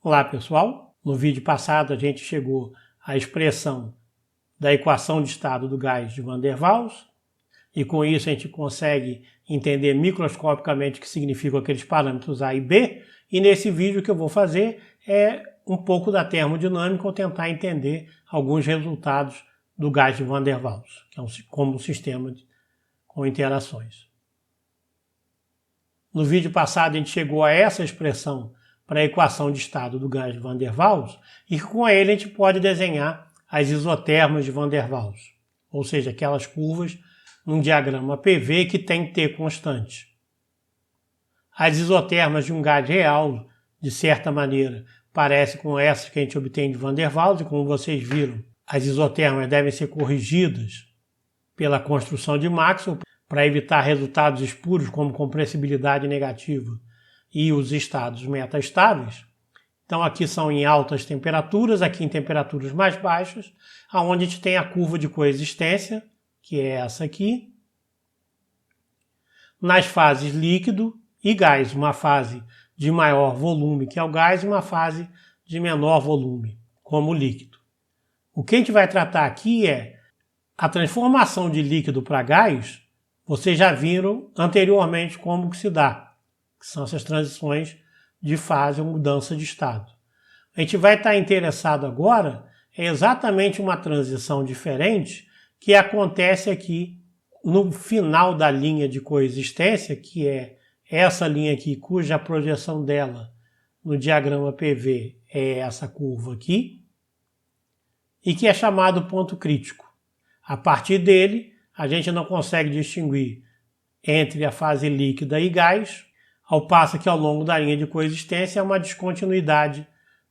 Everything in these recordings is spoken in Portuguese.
Olá pessoal, no vídeo passado a gente chegou à expressão da equação de estado do gás de Van der Waals e com isso a gente consegue entender microscopicamente o que significam aqueles parâmetros A e B, e nesse vídeo o que eu vou fazer é um pouco da termodinâmica ou tentar entender alguns resultados do gás de Van der Waals, que é como um sistema com interações. No vídeo passado a gente chegou a essa expressão para a equação de estado do gás de Van der Waals, e com ele a gente pode desenhar as isotermas de Van der Waals, ou seja, aquelas curvas num diagrama PV que tem T constante. As isotermas de um gás real, de certa maneira, parecem com essas que a gente obtém de Van der Waals, e como vocês viram, as isotermas devem ser corrigidas pela construção de Maxwell para evitar resultados espúrios como compressibilidade negativa e os estados metaestáveis. Então aqui são em altas temperaturas, aqui em temperaturas mais baixas, onde a gente tem a curva de coexistência, que é essa aqui. Nas fases líquido e gás, uma fase de maior volume, que é o gás, e uma fase de menor volume, como o líquido. O que a gente vai tratar aqui é a transformação de líquido para gás. Vocês já viram anteriormente como que se dá, que são essas transições de fase ou mudança de estado. A gente vai estar interessado agora é exatamente uma transição diferente que acontece aqui no final da linha de coexistência, que é essa linha aqui, cuja projeção dela no diagrama PV é essa curva aqui, e que é chamado ponto crítico. A partir dele, a gente não consegue distinguir entre a fase líquida e gás, ao passo que ao longo da linha de coexistência há uma descontinuidade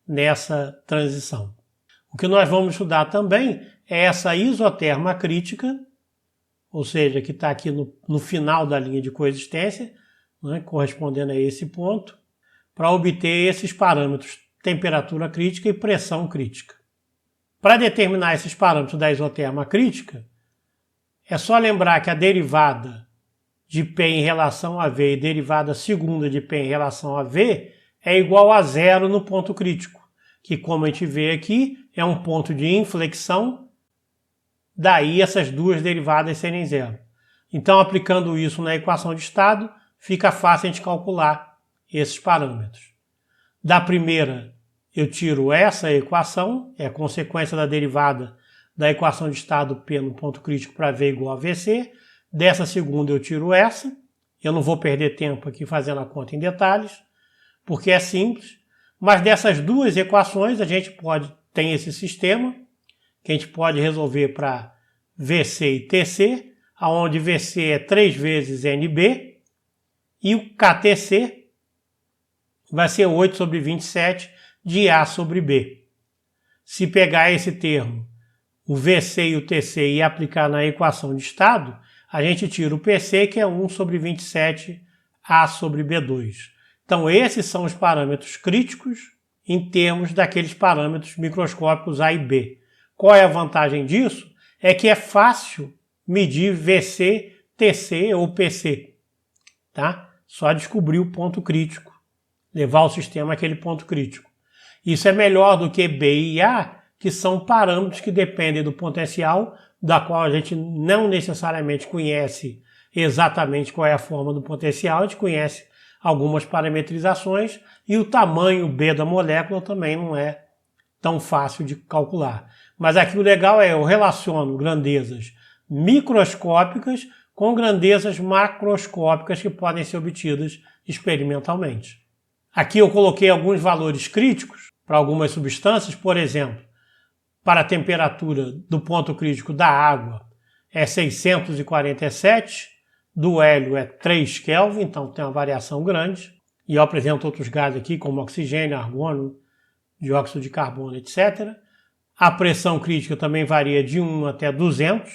nessa transição. O que nós vamos estudar também é essa isoterma crítica, ou seja, que está aqui no final da linha de coexistência, né, correspondendo a esse ponto, para obter esses parâmetros temperatura crítica e pressão crítica. Para determinar esses parâmetros da isoterma crítica, é só lembrar que a derivada de P em relação a V e derivada segunda de P em relação a V é igual a zero no ponto crítico, que como a gente vê aqui, é um ponto de inflexão, daí essas duas derivadas serem zero. Então, aplicando isso na equação de estado, fica fácil a gente calcular esses parâmetros. Da primeira, eu tiro essa equação, é a consequência da derivada da equação de estado P no ponto crítico para V igual a VC. Dessa segunda eu tiro essa. Eu não vou perder tempo aqui fazendo a conta em detalhes, porque é simples. Mas dessas duas equações a gente tem esse sistema que a gente pode resolver para VC e TC, onde VC é 3 vezes NB e o KTC vai ser 8 sobre 27 de A sobre B. Se pegar esse termo, o VC e o TC, e aplicar na equação de estado, a gente tira o PC, que é 1 sobre 27 A sobre B2. Então esses são os parâmetros críticos em termos daqueles parâmetros microscópicos A e B. Qual é a vantagem disso? É que é fácil medir VC, TC ou PC. Tá? Só descobrir o ponto crítico, levar o sistema àquele ponto crítico. Isso é melhor do que B e A, que são parâmetros que dependem do potencial, da qual a gente não necessariamente conhece exatamente qual é a forma do potencial, a gente conhece algumas parametrizações, e o tamanho B da molécula também não é tão fácil de calcular. Mas aqui o legal é eu relaciono grandezas microscópicas com grandezas macroscópicas que podem ser obtidas experimentalmente. Aqui eu coloquei alguns valores críticos para algumas substâncias, por exemplo, para a temperatura do ponto crítico da água é 647, do hélio é 3 Kelvin, então tem uma variação grande. E eu apresento outros gases aqui, como oxigênio, argônio, dióxido de carbono, etc. A pressão crítica também varia de 1 até 200.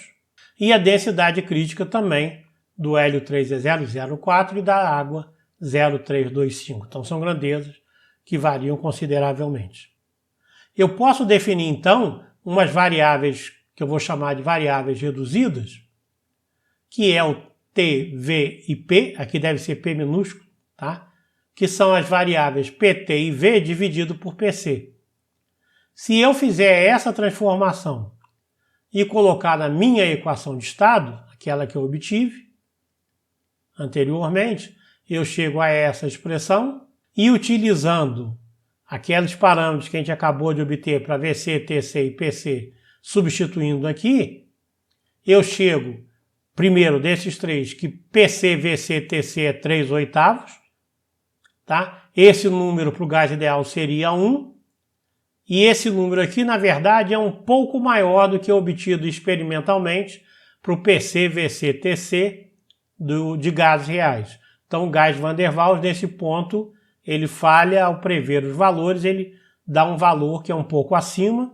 E a densidade crítica também, do hélio 3 é 0,04 e da água 0,325. Então são grandezas que variam consideravelmente. Eu posso definir, então, umas variáveis que eu vou chamar de variáveis reduzidas, que é o T, V e P, aqui deve ser P minúsculo, tá? que são as variáveis PT e V dividido por PC. Se eu fizer essa transformação e colocar na minha equação de estado, aquela que eu obtive anteriormente, eu chego a essa expressão e utilizando aqueles parâmetros que a gente acabou de obter para VC, TC e PC, substituindo aqui, eu chego, primeiro desses três, que PC, VC, TC é 3/8, tá? Esse número para o gás ideal seria 1, e esse número aqui, na verdade, é um pouco maior do que o obtido experimentalmente para o PC, VC, TC de gases reais. Então, o gás Van der Waals, nesse ponto, ele falha ao prever os valores, ele dá um valor que é um pouco acima,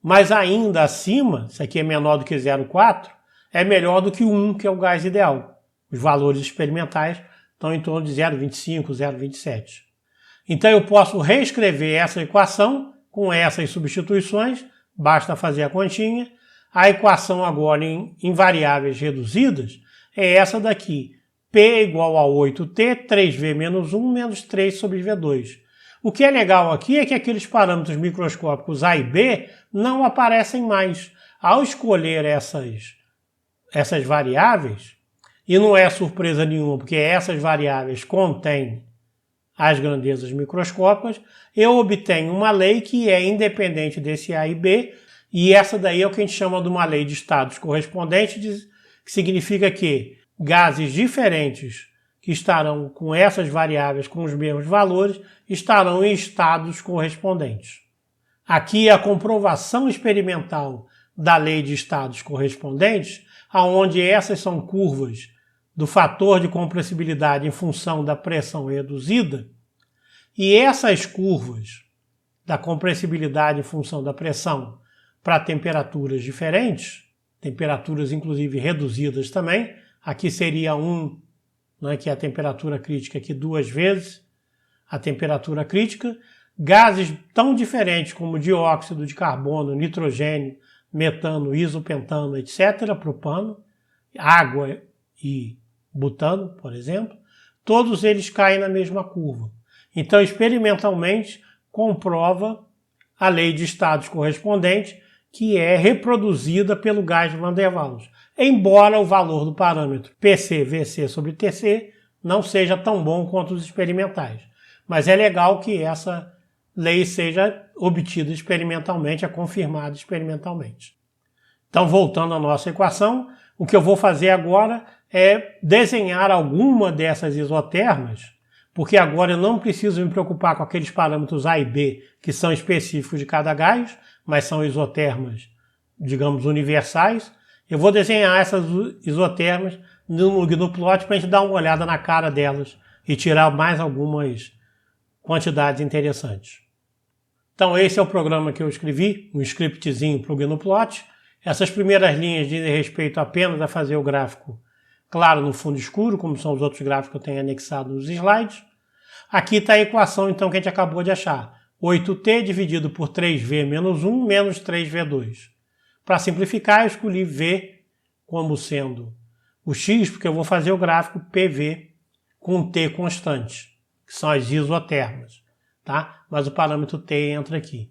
mas ainda acima, isso aqui é menor do que 0,4, é melhor do que 1, que é o gás ideal. Os valores experimentais estão em torno de 0,25, 0,27. Então eu posso reescrever essa equação com essas substituições, basta fazer a continha. A equação agora em variáveis reduzidas é essa daqui. P é igual a 8T, 3V menos 1, menos 3 sobre V2. O que é legal aqui é que aqueles parâmetros microscópicos A e B não aparecem mais. Ao escolher essas variáveis, e não é surpresa nenhuma, porque essas variáveis contêm as grandezas microscópicas, eu obtenho uma lei que é independente desse A e B, e essa daí é o que a gente chama de uma lei de estados correspondentes, que significa que gases diferentes que estarão com essas variáveis com os mesmos valores estarão em estados correspondentes. Aqui é a comprovação experimental da lei de estados correspondentes, onde essas são curvas do fator de compressibilidade em função da pressão reduzida, e essas curvas da compressibilidade em função da pressão para temperaturas diferentes, temperaturas inclusive reduzidas também, aqui seria 1, né, que é a temperatura crítica, aqui 2 vezes a temperatura crítica, gases tão diferentes como dióxido de carbono, nitrogênio, metano, isopentano, etc., propano, água e butano, por exemplo, todos eles caem na mesma curva. Então, experimentalmente, comprova a lei de estados correspondentes, que é reproduzida pelo gás Van der Waals, embora o valor do parâmetro PC, VC sobre TC não seja tão bom quanto os experimentais. Mas é legal que essa lei seja obtida experimentalmente, é confirmada experimentalmente. Então, voltando à nossa equação, o que eu vou fazer agora é desenhar alguma dessas isotermas, porque agora eu não preciso me preocupar com aqueles parâmetros A e B que são específicos de cada gás, mas são isotermas, digamos, universais. Eu vou desenhar essas isotermas no GNU-Plot para a gente dar uma olhada na cara delas e tirar mais algumas quantidades interessantes. Então esse é o programa que eu escrevi, um scriptzinho para o GNU-Plot. Essas primeiras linhas dizem respeito apenas a fazer o gráfico claro no fundo escuro, como são os outros gráficos que eu tenho anexado nos slides. Aqui está a equação então que a gente acabou de achar. 8T dividido por 3V menos 1 menos 3V2. Para simplificar, eu escolhi V como sendo o X, porque eu vou fazer o gráfico PV com T constante, que são as isotermas, tá? Mas o parâmetro T entra aqui.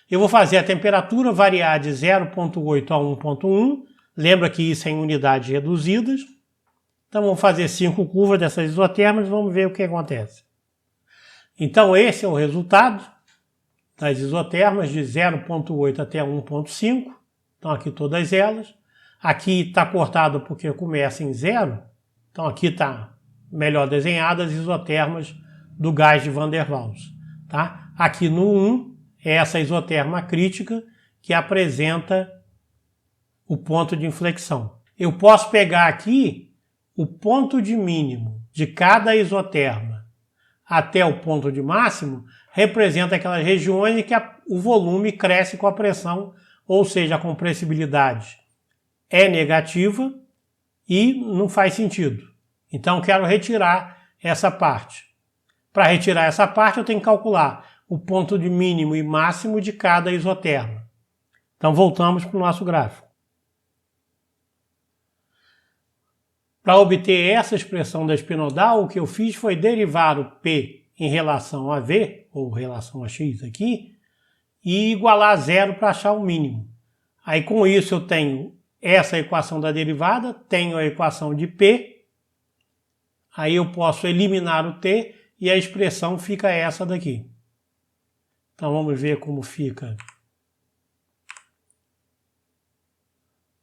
Eu vou fazer a temperatura variar de 0,8 a 1,1. Lembra que isso é em unidades reduzidas. Então vamos fazer 5 curvas dessas isotermas e vamos ver o que acontece. Então esse é o resultado das isotermas de 0,8 até 1,5. Então aqui todas elas. Aqui está cortado porque começa em 0. Então aqui está melhor desenhado as isotermas do gás de Van der Waals. Tá? Aqui no 1 é essa isoterma crítica que apresenta o ponto de inflexão. Eu posso pegar aqui o ponto de mínimo de cada isoterma até o ponto de máximo, representa aquelas regiões em que o volume cresce com a pressão, ou seja, a compressibilidade é negativa e não faz sentido. Então, quero retirar essa parte. Para retirar essa parte, eu tenho que calcular o ponto de mínimo e máximo de cada isoterma. Então, voltamos para o nosso gráfico. Para obter essa expressão da espinodal, o que eu fiz foi derivar o P em relação a V, ou relação a X aqui, e igualar a zero para achar o mínimo. Aí com isso eu tenho essa equação da derivada, tenho a equação de P, aí eu posso eliminar o T e a expressão fica essa daqui. Então vamos ver como fica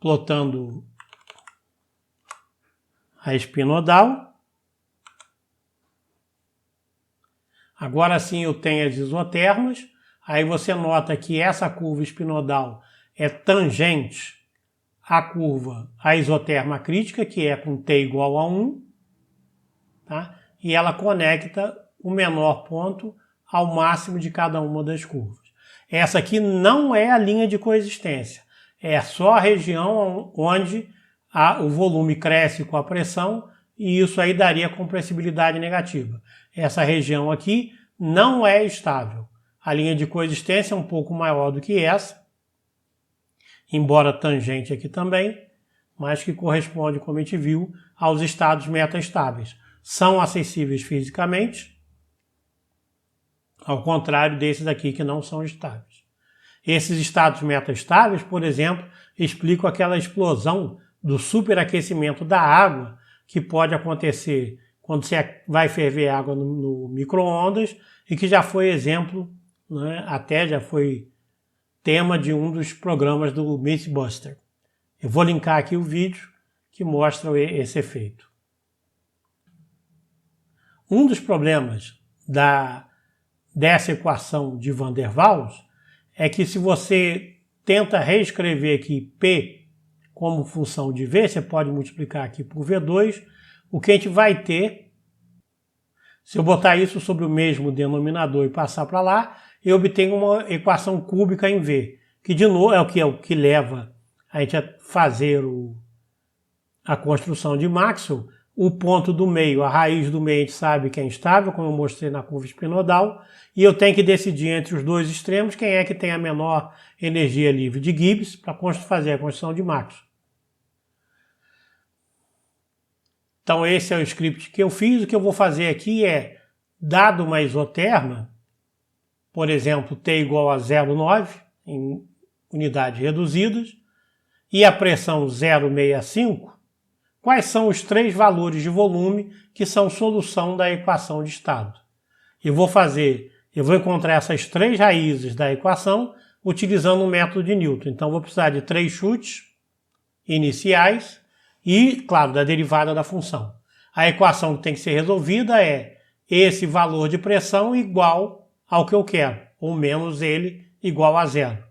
plotando a espinodal. Agora sim eu tenho as isotermas. Aí você nota que essa curva espinodal é tangente à curva, a isoterma crítica, que é com t igual a 1, tá? E ela conecta o menor ponto ao máximo de cada uma das curvas. Essa aqui não é a linha de coexistência, é só a região onde o volume cresce com a pressão e isso aí daria compressibilidade negativa. Essa região aqui não é estável. A linha de coexistência é um pouco maior do que essa, embora tangente aqui também, mas que corresponde, como a gente viu, aos estados metastáveis. São acessíveis fisicamente, ao contrário desses aqui que não são estáveis. Esses estados metastáveis, por exemplo, explicam aquela explosão do superaquecimento da água que pode acontecer quando você vai ferver água no micro-ondas e que já foi exemplo, né, até já foi tema de um dos programas do Mythbuster. Eu vou linkar aqui o vídeo que mostra esse efeito. Um dos problemas dessa equação de Van der Waals é que se você tenta reescrever aqui P como função de V, você pode multiplicar aqui por V2, o que a gente vai ter, se eu botar isso sobre o mesmo denominador e passar para lá, eu obtenho uma equação cúbica em V, que de novo é o que leva a gente a fazer a construção de Maxwell. O ponto do meio, a raiz do meio, a gente sabe que é instável, como eu mostrei na curva espinodal, e eu tenho que decidir entre os dois extremos quem é que tem a menor energia livre de Gibbs para fazer a construção de Maxwell. Então esse é o script que eu fiz. O que eu vou fazer aqui é, dado uma isoterma, por exemplo, T igual a 0,9 em unidades reduzidas, e a pressão 0,65, quais são os três valores de volume que são solução da equação de estado? Eu vou encontrar essas três raízes da equação utilizando o método de Newton. Então vou precisar de três chutes iniciais e, claro, da derivada da função. A equação que tem que ser resolvida é esse valor de pressão igual ao que eu quero, ou menos ele igual a zero.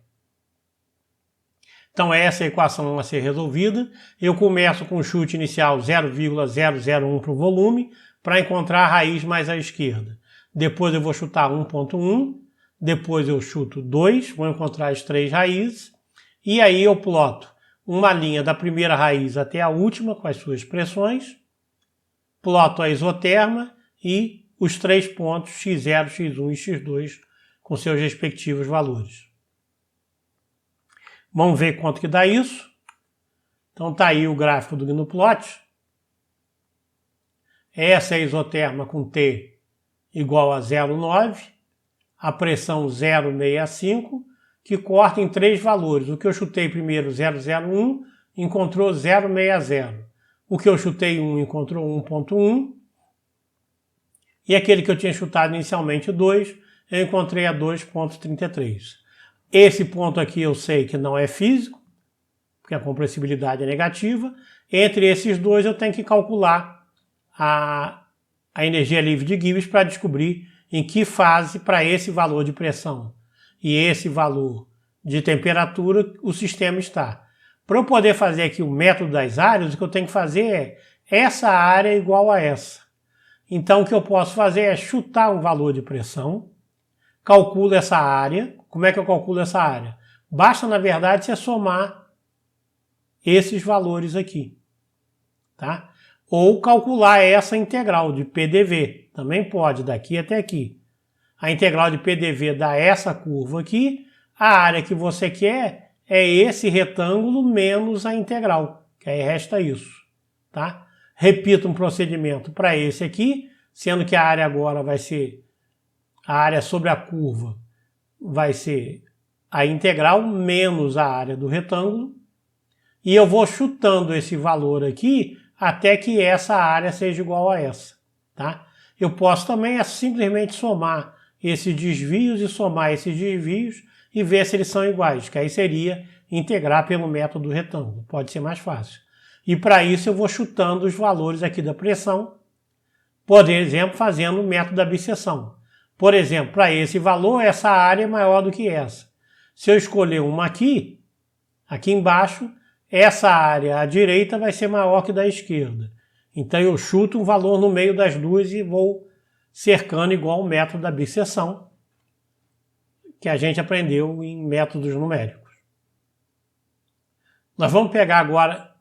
Então essa é a equação a ser resolvida. Eu começo com o chute inicial 0,001 para o volume, para encontrar a raiz mais à esquerda. Depois eu vou chutar 1,1, depois eu chuto 2, vou encontrar as três raízes, e aí eu ploto uma linha da primeira raiz até a última com as suas expressões, ploto a isoterma e os três pontos x0, x1 e x2 com seus respectivos valores. Vamos ver quanto que dá isso. Então está aí o gráfico do GNU-Plot. Essa é a isoterma com T igual a 0,9, a pressão 0,65, que corta em três valores. O que eu chutei primeiro, 0,01, encontrou 0,60. O que eu chutei 1 encontrou 1,1. E aquele que eu tinha chutado inicialmente 2, eu encontrei a 2,33. Esse ponto aqui eu sei que não é físico, porque a compressibilidade é negativa. Entre esses dois eu tenho que calcular a energia livre de Gibbs para descobrir em que fase para esse valor de pressão e esse valor de temperatura o sistema está. Para eu poder fazer aqui o método das áreas, o que eu tenho que fazer é essa área igual a essa. Então o que eu posso fazer é chutar um valor de pressão, calculo essa área. Como é que eu calculo essa área? Basta, na verdade, você somar esses valores aqui, tá? Ou calcular essa integral de PDV, também pode, daqui até aqui. A integral de PDV dá essa curva aqui, a área que você quer é esse retângulo menos a integral, que aí resta isso, tá? Repito um procedimento para esse aqui, sendo que a área agora vai ser, a área sobre a curva vai ser a integral menos a área do retângulo. E eu vou chutando esse valor aqui até que essa área seja igual a essa, tá? Eu posso também simplesmente somar esses desvios e somar esses desvios e ver se eles são iguais, que aí seria integrar pelo método retângulo, pode ser mais fácil. E para isso eu vou chutando os valores aqui da pressão, por exemplo, fazendo o método da bisseção. Por exemplo, para esse valor, essa área é maior do que essa. Se eu escolher uma aqui embaixo, essa área à direita vai ser maior que da esquerda. Então eu chuto um valor no meio das duas e vou cercando igual o método da bisseção, que a gente aprendeu em métodos numéricos. Nós vamos pegar agora,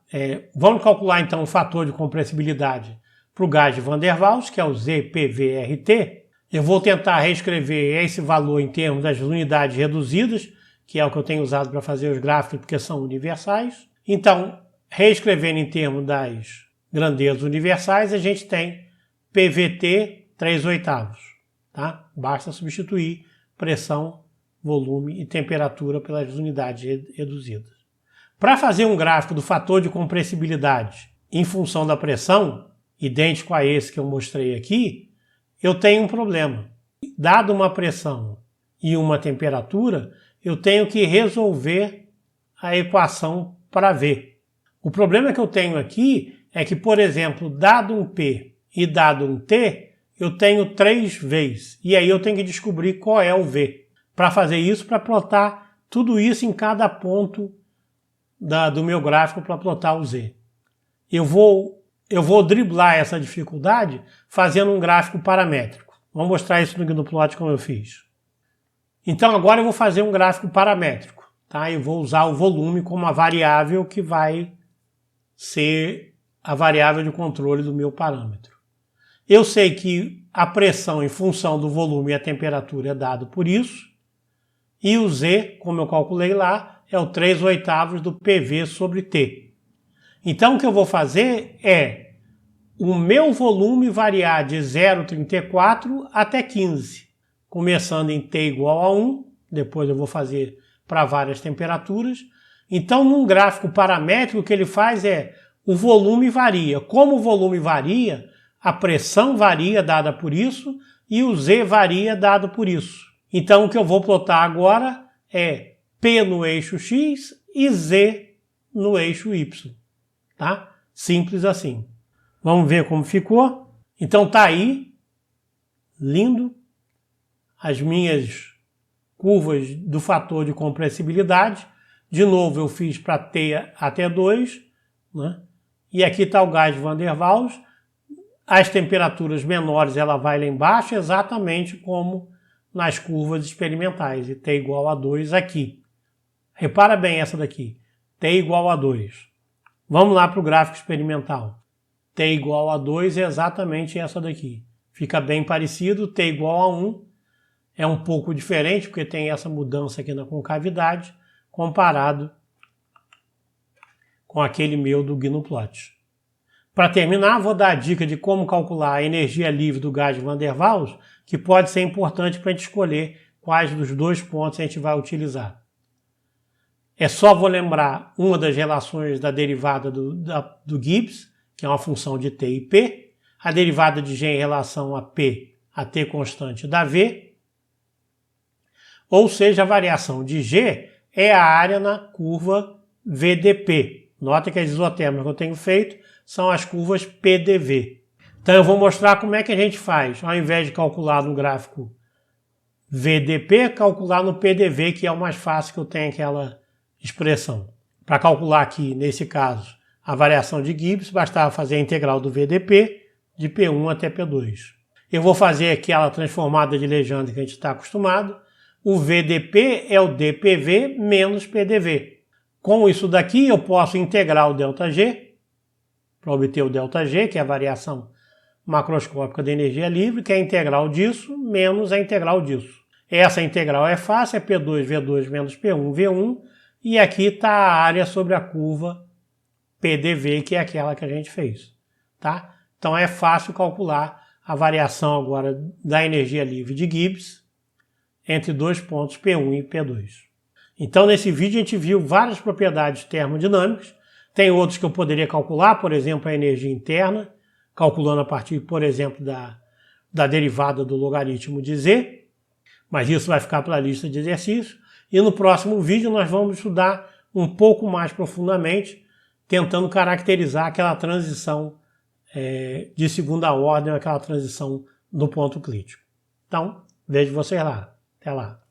vamos calcular então o fator de compressibilidade para o gás de Van der Waals, que é o ZPVRT. Eu vou tentar reescrever esse valor em termos das unidades reduzidas, que é o que eu tenho usado para fazer os gráficos, porque são universais. Então, reescrevendo em termos das grandezas universais, a gente tem PVT 3/8, tá? Basta substituir pressão, volume e temperatura pelas unidades reduzidas. Para fazer um gráfico do fator de compressibilidade em função da pressão, idêntico a esse que eu mostrei aqui, eu tenho um problema. Dado uma pressão e uma temperatura, eu tenho que resolver a equação para V. O problema que eu tenho aqui é que, por exemplo, dado um P e dado um T, eu tenho 3 Vs. E aí eu tenho que descobrir qual é o V. Para fazer isso, para plotar tudo isso em cada ponto do meu gráfico para plotar o Z. Eu vou driblar essa dificuldade fazendo um gráfico paramétrico. Vou mostrar isso no GnuPlot como eu fiz. Então agora eu vou fazer um gráfico paramétrico, tá? Eu vou usar o volume como a variável que vai ser a variável de controle do meu parâmetro. Eu sei que a pressão em função do volume e a temperatura é dado por isso, e o Z, como eu calculei lá, é o 3/8 do PV sobre T. Então o que eu vou fazer é o meu volume variar de 0,34 até 15. Começando em T igual a 1, depois eu vou fazer para várias temperaturas. Então, num gráfico paramétrico, o que ele faz é o volume varia. Como o volume varia, a pressão varia dada por isso e o Z varia dado por isso. Então, o que eu vou plotar agora é P no eixo X e Z no eixo Y. Tá? Simples assim. Vamos ver como ficou. Então, tá aí. Lindo. As minhas curvas do fator de compressibilidade. De novo, eu fiz para T até 2, né? E aqui está o gás de Van der Waals. As temperaturas menores ela vai lá embaixo, exatamente como nas curvas experimentais. E T igual a 2 aqui. Repara bem essa daqui. T igual a 2. Vamos lá para o gráfico experimental. T igual a 2 é exatamente essa daqui. Fica bem parecido. T igual a 1 é um pouco diferente, porque tem essa mudança aqui na concavidade, comparado com aquele meu do GnuPlot. Para terminar, vou dar a dica de como calcular a energia livre do gás de Van der Waals, que pode ser importante para a gente escolher quais dos dois pontos a gente vai utilizar. É só vou lembrar uma das relações da derivada do Gibbs, que é uma função de T e P, a derivada de G em relação a P, a T constante da V, ou seja, a variação de G é a área na curva VDP. Nota que as isotérmicas que eu tenho feito são as curvas PDV. Então eu vou mostrar como é que a gente faz, ao invés de calcular no gráfico VDP, calcular no PDV, que é o mais fácil, que eu tenho aquela expressão. Para calcular aqui, nesse caso, a variação de Gibbs, bastava fazer a integral do VDP de P1 até P2. Eu vou fazer aquela transformada de Legendre que a gente está acostumado. O VDP é o DPV menos PDV. Com isso daqui, eu posso integrar o ΔG, para obter o ΔG, que é a variação macroscópica da energia livre, que é a integral disso menos a integral disso. Essa integral é fácil, é P2V2 menos P1V1, e aqui está a área sobre a curva PDV, que é aquela que a gente fez. tá? Então é fácil calcular a variação agora da energia livre de Gibbs entre dois pontos P1 e P2. Então nesse vídeo a gente viu várias propriedades termodinâmicas, tem outros que eu poderia calcular, por exemplo a energia interna, calculando a partir, por exemplo, da derivada do logaritmo de Z, mas isso vai ficar para a lista de exercícios. E no próximo vídeo nós vamos estudar um pouco mais profundamente, tentando caracterizar aquela transição de segunda ordem, aquela transição do ponto crítico. Então, vejo vocês lá. Até lá.